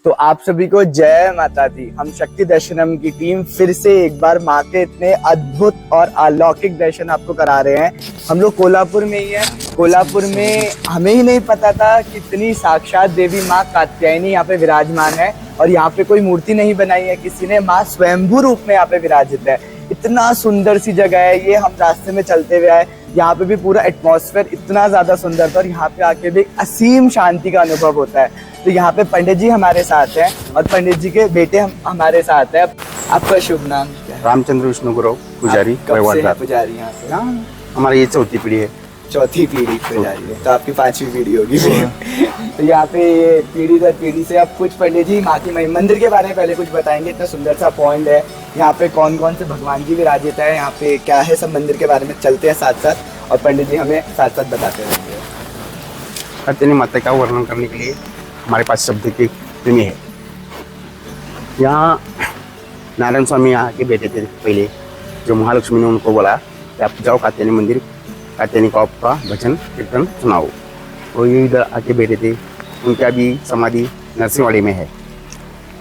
तो आप सभी को जय माता दी। हम शक्ति दर्शनम की टीम फिर से एक बार माँ के इतने अद्भुत और अलौकिक दर्शन आपको करा रहे हैं। हम लोग कोल्हापुर में ही है। कोल्हापुर में हमें ही नहीं पता था कि इतनी साक्षात देवी माँ कात्यायनी यहाँ पे विराजमान है और यहाँ पे कोई मूर्ति नहीं बनाई है किसी ने, माँ स्वयंभू रूप में यहाँ पे विराजित है। इतना सुंदर सी जगह है ये। हम रास्ते में चलते हुए आए, यहाँ पे भी पूरा एटमॉस्फेयर इतना ज्यादा सुंदर था और यहाँ पे आके भी असीम शांति का अनुभव होता है। तो यहाँ पे पंडित जी हमारे साथ हैं और पंडित जी के बेटे हमारे साथ हैं। आपका शुभ नाम क्या है? रामचंद्र विष्णु गुरु पुजारी। पुजारी यहाँ पे? हमारी ये चौथी पीढ़ी है। चौथी पीढ़ी पुजारी है, तो आपकी 5वीं पीढ़ी होगी। तो यहाँ पे ये पीढ़ी दर पीढ़ी से अब कुछ पंडित जी माँ की मंदिर के बारे में पहले कुछ बताएंगे। इतना सुंदर सा पॉइंट है यहाँ पे, कौन कौन से भगवान जी विराजित है, यहाँ पे क्या है, सब मंदिर के बारे में चलते हैं साथ साथ और पंडित जी हमें साथ साथ बताते रहेंगे। कात्यायनी माता का वर्णन करने के लिए हमारे पास शब्द की कमी है। यहाँ नारायण स्वामी यहाँ के बेटे थे पहले, जो महालक्ष्मी ने उनको बोला कि आप जाओ कात्यायनी मंदिर, कात्यायनी का आपका भजन कीर्तन सुनाओ। वो ये इधर आके बैठे थे। उनका भी समाधि नरसिंहवाड़ी में है।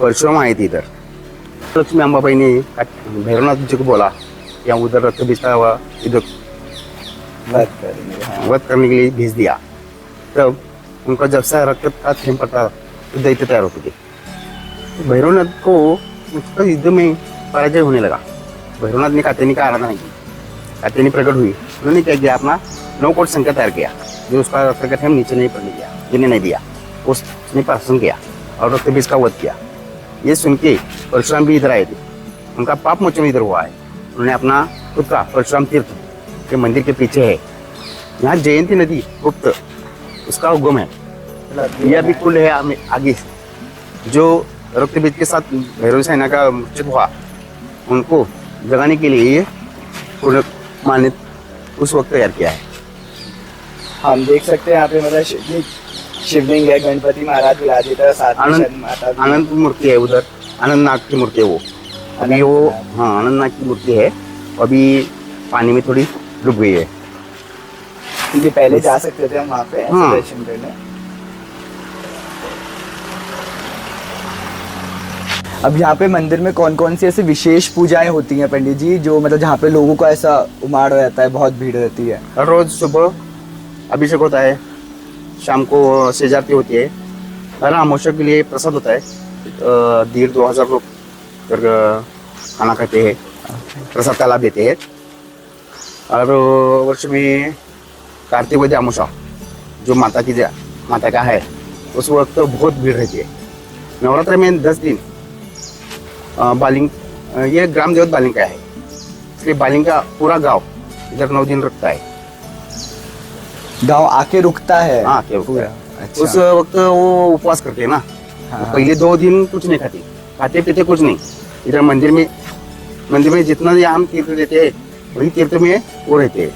परशुराम आए थे इधर। लक्ष्मी अम्बाबाई ने भैरवनाथ जी को बोला कि हम उधर रक्त बेचता हुआ इधर वध करने के लिए भेज दिया। तब उनका जब सा रक्त का थेम पड़ता तो दैत्य तैयार होते थे। तो भैरवनाथ को उसका युद्ध में पराजय होने लगा। भैरवनाथ ने कात्यायनी का आराधना की, कात्यायनी प्रकट हुई। उन्होंने क्या किया, अपना 9 कोट संख्या तैयार किया, जो उसका रक्त का थेम नीचे नहीं पड़ने दिया, गिरने नहीं दिया। उसने प्रसन्न किया और रक्त बीज का वध किया। ये सुन के परशुराम भी इधर आए थे। उनका पाप मोचन इधर हुआ है। उन्होंने अपना खुद का परशुराम तीर्थ के मंदिर के पीछे है। यहाँ जयंती नदी गुप्त उसका उद्गम है। यह भी कुल है आगे, जो रक्त बीज के साथ भैरव सेना का मृत्यु हुआ उनको जगाने के लिए ये कुल मान्य उस वक्त तैयार किया है। हम देख सकते हैं यहाँ पे मतलब शिवलिंग है, गणपति महाराज विराजित है, साथ में आनंद मूर्ति है। उधर आनंदनाग की मूर्ति है वो। अभी वो आनंदनाग की मूर्ति है। अभी पानी में थोड़ी डूब गई है। क्योंकि पहले जा सकते थे हम वहाँ पे दर्शन करने। अब यहाँ पे मंदिर में कौन कौन सी ऐसी विशेष पूजाएं होती हैं पंडित जी, जो मतलब जहाँ पे लोगों को ऐसा उमाड़ हो जाता है, बहुत भीड़ रहती है? हर रोज सुबह अभिषेक होता है, शाम को सेज आरती होती है, हर अमावस्या के लिए प्रसाद होता है। 1,500-2,000 लोग खाना खाते हैं, प्रसाद का लाभ देते हैं। और वर्ष में कार्तिक वैद्य अमावस्या जो माता का है, उस वक्त तो बहुत भीड़ रहती है। नवरात्र में 10 दिन बालिंग, ये ग्राम देवत बालिंग का है, इसलिए बालिंग का पूरा गांव इधर 9 दिन रुकता है। गांव आके रुकता है? हाँ, आके रुकता है। अच्छा। उस वक्त वो उपवास करते हैं ना। हाँ। पहले 2 दिन कुछ नहीं खाते पीते कुछ नहीं। इधर मंदिर में जितना हम तीर्थ देते हैं वही तीर्थ में वो रहते हैं।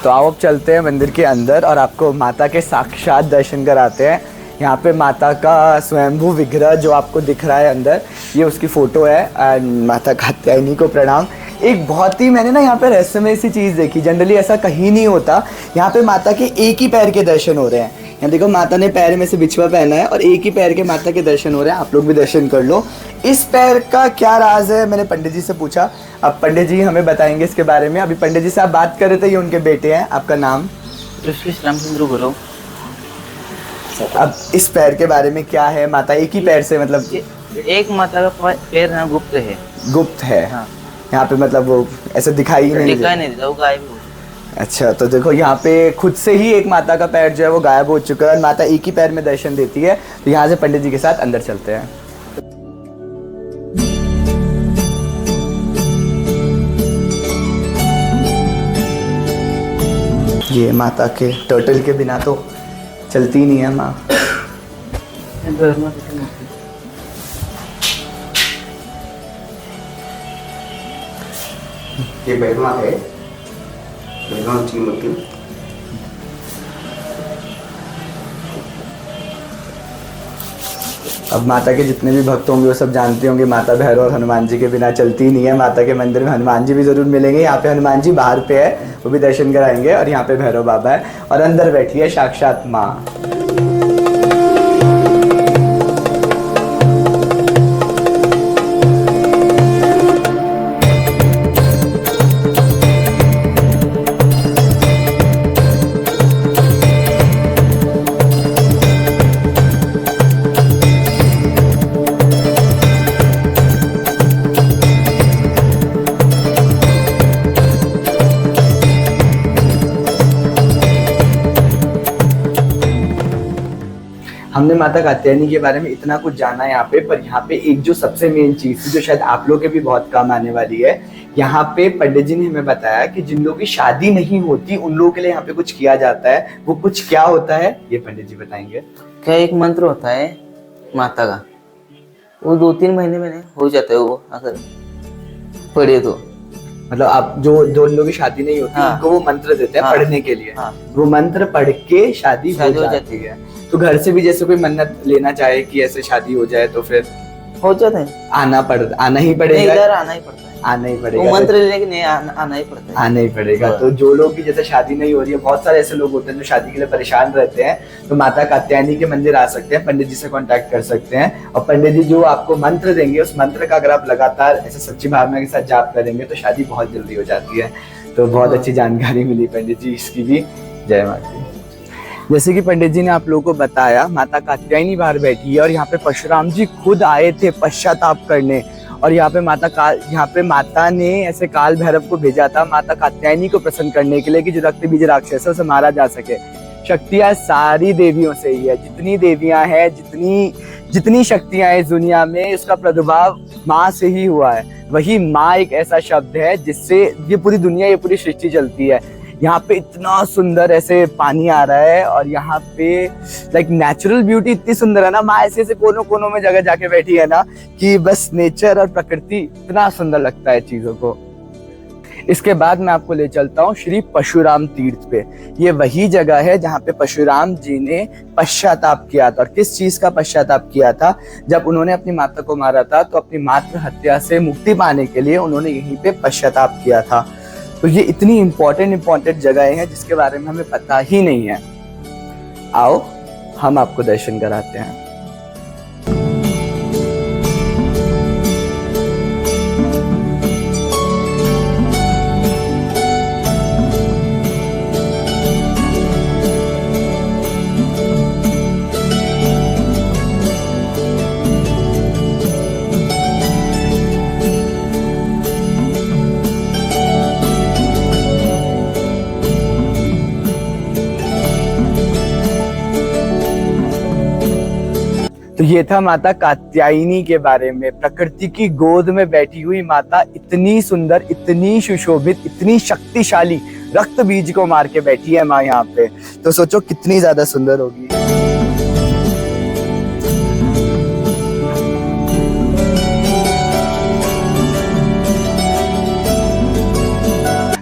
तो आओ अब चलते हैं मंदिर के अंदर और आपको माता के साक्षात दर्शन कराते हैं। यहाँ पे माता का स्वयंभू विग्रह जो आपको दिख रहा है अंदर, ये उसकी फोटो है। एंड माता कात्यायनी को प्रणाम। एक बहुत ही मैंने ना यहाँ पे रहस्यमय सी चीज़ देखी, जनरली ऐसा कहीं नहीं होता। यहाँ पे माता के एक ही पैर के दर्शन हो रहे हैं। यहाँ देखो माता ने पैर में से बिछुआ पहना है और एक ही पैर के माता के दर्शन हो रहे हैं। आप लोग भी दर्शन कर लो। इस पैर का क्या राज है, मैंने पंडित जी से पूछा। अब पंडित जी हमें बताएंगे इसके बारे में। अभी पंडित जी से आप बात कर रहे थे, ये उनके बेटे हैं। आपका नाम? रामचंद्र गुरु। अब इस पैर के बारे में क्या है? माता एक ही पैर से, मतलब एक माता का पैर ना गुप्त है। गुप्त है? हाँ। यहाँ पे मतलब वो ऐसे दिखाई नहीं देता, वो गायब हो। अच्छा, तो देखो यहाँ पे खुद से ही एक माता का पैर जो है वो गायब हो चुका है। माता एक ही पैर में दर्शन देती है। तो यहाँ से पंडित जी के साथ अंदर चलते हैं। ये माता के टर्टल के बिना तो चलती नहीं है माँ। ये भैरवनाथ है, भैरवनाथ की मूर्ति। अब माता के जितने भी भक्त होंगे वो सब जानते होंगे माता भैरव और हनुमान जी के बिना चलती नहीं है। माता के मंदिर में हनुमान जी भी जरूर मिलेंगे। यहाँ पे हनुमान जी बाहर पे है, वो भी दर्शन कराएंगे। और यहाँ पे भैरव बाबा है और अंदर बैठी है साक्षात माँ। हमने माता कात्यायनी के बारे में इतना कुछ जाना है यहाँ पे, पर यहाँ पे एक जो सबसे मेन चीज थी जो शायद आप लोग के भी बहुत काम आने वाली है, यहाँ पे पंडित जी ने हमें बताया कि जिन लोगों की शादी नहीं होती उन लोगों के लिए यहाँ पे कुछ किया जाता है। वो कुछ क्या होता है ये पंडित जी बताएंगे। क्या एक मंत्र होता है माता का, वो 2-3 महीने में हो जाता है वो, अगर पढ़े तो। मतलब आप जो लोगों की शादी नहीं होती हाँ। उनको वो मंत्र देते हैं हाँ। पढ़ने के लिए। हाँ। वो मंत्र पढ़ के शादी हो शादी हो जाती है। तो घर से भी जैसे कोई मन्नत लेना चाहे कि ऐसे शादी हो जाए तो फिर हो जाता है, आना ही नहीं पड़ेगा। इधर आना ही पड़ता है, आना ही वो पड़ेगा। मंत्र लेने के नहीं आना ही पड़ता है। आना ही पड़ेगा। हाँ। तो जो लोग की जैसे शादी नहीं हो रही है, बहुत सारे ऐसे लोग होते हैं जो शादी के लिए परेशान रहते हैं, तो माता कात्यायनी के मंदिर आ सकते हैं, पंडित जी से कांटेक्ट कर सकते हैं और पंडित जी जो आपको मंत्र देंगे उस मंत्र का अगर आप लगातार ऐसे सच्ची भावना के साथ जाप करेंगे तो शादी बहुत जल्दी हो जाती है। तो बहुत अच्छी जानकारी मिली पंडित जी इसकी भी। जय माता दी। जैसे कि पंडित जी ने आप लोगों को बताया, माता कात्यायनी बाहर बैठी है और यहाँ पे परशुराम जी खुद आए थे पश्चाताप करने, और यहाँ पे माता ने ऐसे काल भैरव को भेजा था माता कात्यायनी को प्रसन्न करने के लिए कि जो रक्त बीज राक्षस है उसे मारा जा सके। शक्तियां सारी देवियों से ही है, जितनी देवियां हैं, जितनी शक्तियां हैं इस दुनिया में, उसका प्रादुर्भाव माँ से ही हुआ है। वही माँ एक ऐसा शब्द है जिससे ये पूरी दुनिया, ये पूरी सृष्टि चलती है। यहाँ पे इतना सुंदर ऐसे पानी आ रहा है और यहाँ पे लाइक नेचुरल ब्यूटी इतनी सुंदर है ना। माँ ऐसे ऐसे कोनों कोनों में जगह जाके बैठी है ना कि बस नेचर और प्रकृति इतना सुंदर लगता है चीजों को। इसके बाद मैं आपको ले चलता हूँ श्री परशुराम तीर्थ पे। ये वही जगह है जहाँ पे परशुराम जी ने पश्चाताप किया था। और किस चीज का पश्चाताप किया था? जब उन्होंने अपनी माता को मारा था तो अपनी मातृ हत्या से मुक्ति पाने के लिए उन्होंने यहीं पे पश्चाताप किया था। तो ये इतनी इम्पोर्टेंट जगह है जिसके बारे में हमें पता ही नहीं है। आओ हम आपको दर्शन कराते हैं। तो ये था माता कात्यायनी के बारे में। प्रकृति की गोद में बैठी हुई माता, इतनी सुंदर, इतनी सुशोभित, इतनी शक्तिशाली, रक्त बीज को मार के बैठी है माँ यहाँ पे। तो सोचो कितनी ज्यादा सुंदर होगी।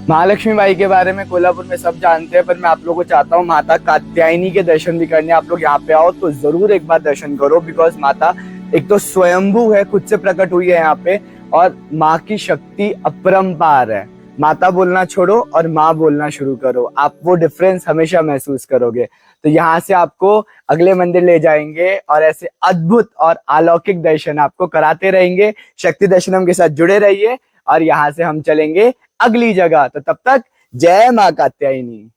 महालक्ष्मी बाई के बारे में कोल्हापुर में सब जानते हैं, पर मैं आप लोगों को चाहता हूँ माता कात्यायनी के दर्शन भी करने। आप लोग यहाँ पे आओ तो जरूर एक बार दर्शन करो, बिकॉज माता एक तो स्वयंभू है, खुद से प्रकट हुई है यहाँ पे, और माँ की शक्ति अपरंपार है। माता बोलना छोड़ो और माँ बोलना शुरू करो, आप वो डिफरेंस हमेशा महसूस करोगे। तो यहाँ से आपको अगले मंदिर ले जाएंगे और ऐसे अद्भुत और अलौकिक दर्शन आपको कराते रहेंगे। शक्ति दर्शनम के साथ जुड़े रहिए और यहाँ से हम चलेंगे अगली जगह। तो तब तक जय माँ कात्यायनी।